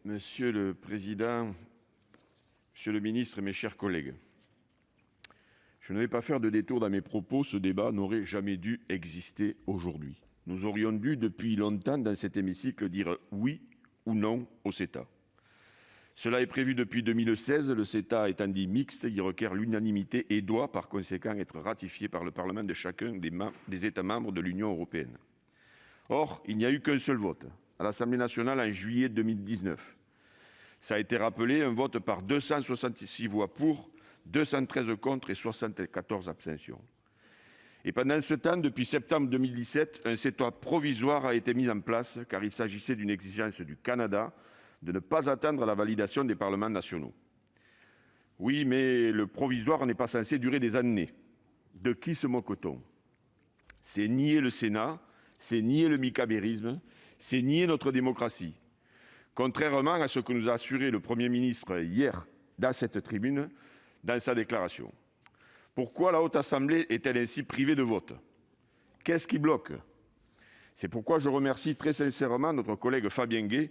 Monsieur le président, monsieur le ministre, mes chers collègues, je ne vais pas faire de détour dans mes propos. Ce débat n'aurait jamais dû exister aujourd'hui. Nous aurions dû, depuis longtemps, dans cet hémicycle, dire oui ou non au CETA. Cela est prévu depuis 2016. Le CETA étant dit mixte, il requiert l'unanimité et doit, par conséquent, être ratifié par le Parlement de chacun des États membres de l'Union européenne. Or, il n'y a eu qu'un seul vote, à l'Assemblée nationale en juillet 2019. Ça a été rappelé, un vote par 266 voix pour, 213 contre et 74 abstentions. Et pendant ce temps, depuis septembre 2017, un CETA provisoire a été mis en place car il s'agissait d'une exigence du Canada de ne pas attendre la validation des parlements nationaux. Oui, mais le provisoire n'est pas censé durer des années. De qui se moque-t-on? C'est nier le Sénat, c'est nier le bicamérisme, c'est nier notre démocratie. Contrairement à ce que nous a assuré le Premier ministre hier dans cette tribune, dans sa déclaration. Pourquoi la Haute Assemblée est-elle ainsi privée de vote? Qu'est-ce qui bloque? C'est pourquoi je remercie très sincèrement notre collègue Fabien Gay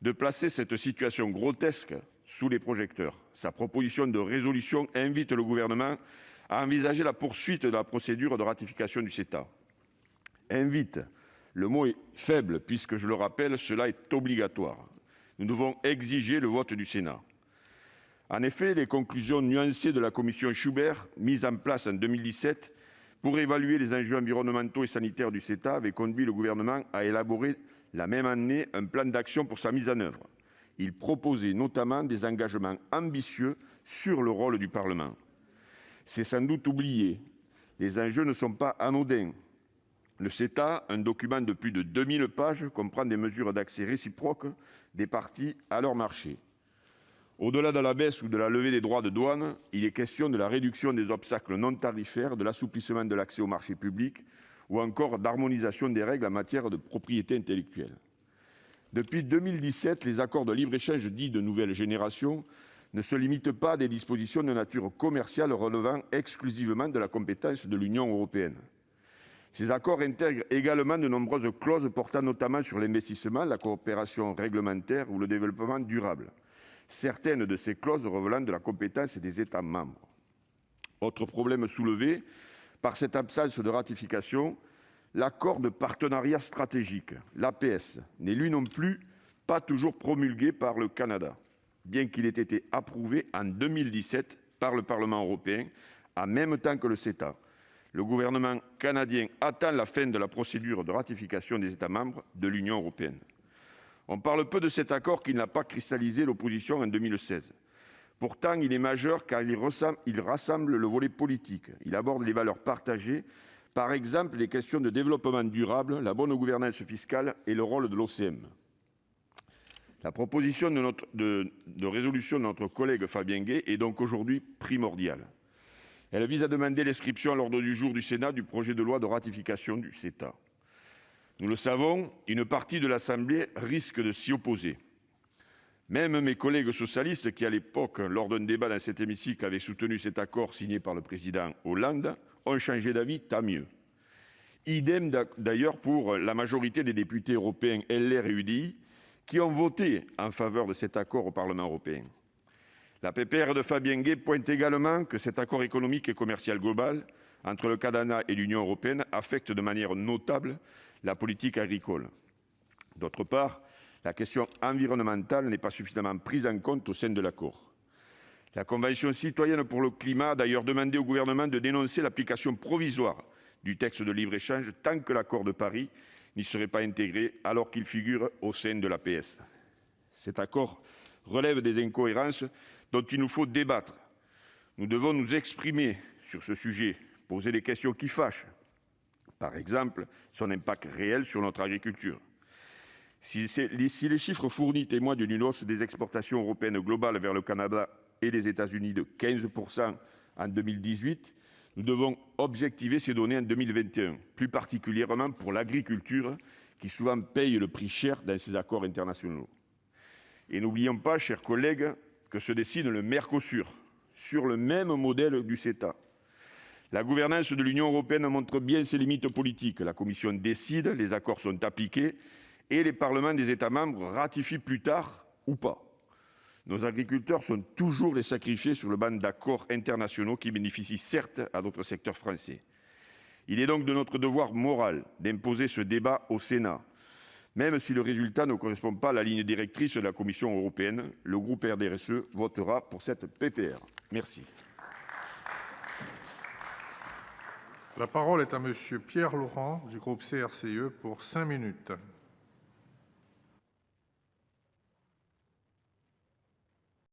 de placer cette situation grotesque sous les projecteurs. Sa proposition de résolution invite le gouvernement à envisager la poursuite de la procédure de ratification du CETA. Invite, le mot est faible puisque, je le rappelle, cela est obligatoire. Nous devons exiger le vote du Sénat. En effet, les conclusions nuancées de la commission Schubert, mise en place en 2017 pour évaluer les enjeux environnementaux et sanitaires du CETA, avaient conduit le gouvernement à élaborer la même année un plan d'action pour sa mise en œuvre. Il proposait notamment des engagements ambitieux sur le rôle du Parlement. C'est sans doute oublié. Les enjeux ne sont pas anodins. Le CETA, un document de plus de 2000 pages, comprend des mesures d'accès réciproque des parties à leur marché. Au-delà de la baisse ou de la levée des droits de douane, il est question de la réduction des obstacles non tarifaires, de l'assouplissement de l'accès aux marchés publics ou encore d'harmonisation des règles en matière de propriété intellectuelle. Depuis 2017, les accords de libre-échange dits de nouvelle génération ne se limitent pas à des dispositions de nature commerciale relevant exclusivement de la compétence de l'Union européenne. Ces accords intègrent également de nombreuses clauses portant notamment sur l'investissement, la coopération réglementaire ou le développement durable. Certaines de ces clauses relevant de la compétence des États membres. Autre problème soulevé par cette absence de ratification, l'accord de partenariat stratégique, l'APS, n'est lui non plus pas toujours promulgué par le Canada, bien qu'il ait été approuvé en 2017 par le Parlement européen, en même temps que le CETA. Le gouvernement canadien attend la fin de la procédure de ratification des États membres de l'Union européenne. On parle peu de cet accord qui n'a pas cristallisé l'opposition en 2016. Pourtant, il est majeur car il rassemble le volet politique. Il aborde les valeurs partagées, par exemple les questions de développement durable, la bonne gouvernance fiscale et le rôle de l'OCM. La proposition de résolution de notre collègue Fabien Gay est donc aujourd'hui primordiale. Elle vise à demander l'inscription à l'ordre du jour du Sénat du projet de loi de ratification du CETA. Nous le savons, une partie de l'Assemblée risque de s'y opposer. Même mes collègues socialistes qui, à l'époque, lors d'un débat dans cet hémicycle, avaient soutenu cet accord signé par le président Hollande, ont changé d'avis, tant mieux. Idem d'ailleurs pour la majorité des députés européens LR et UDI qui ont voté en faveur de cet accord au Parlement européen. La PPR de Fabien Gay pointe également que cet accord économique et commercial global entre le Canada et l'Union européenne affecte de manière notable la politique agricole. D'autre part, la question environnementale n'est pas suffisamment prise en compte au sein de l'accord. La Convention citoyenne pour le climat a d'ailleurs demandé au gouvernement de dénoncer l'application provisoire du texte de libre-échange tant que l'accord de Paris n'y serait pas intégré alors qu'il figure au sein de l'APS. Cet accord relève des incohérences dont il nous faut débattre. Nous devons nous exprimer sur ce sujet, poser des questions qui fâchent. Par exemple, son impact réel sur notre agriculture. Si les chiffres fournis témoignent d'une hausse des exportations européennes globales vers le Canada et les États-Unis de 15% en 2018, nous devons objectiver ces données en 2021, plus particulièrement pour l'agriculture, qui souvent paye le prix cher dans ces accords internationaux. Et n'oublions pas, chers collègues, que se dessine le Mercosur, sur le même modèle du CETA. La gouvernance de l'Union européenne montre bien ses limites politiques. La Commission décide, les accords sont appliqués et les parlements des États membres ratifient plus tard ou pas. Nos agriculteurs sont toujours les sacrifiés sur le banc d'accords internationaux qui bénéficient certes à d'autres secteurs français. Il est donc de notre devoir moral d'imposer ce débat au Sénat. Même si le résultat ne correspond pas à la ligne directrice de la Commission européenne, le groupe RDSE votera pour cette PPR. Merci. La parole est à Monsieur Pierre Laurent du groupe CRCE pour 5 minutes.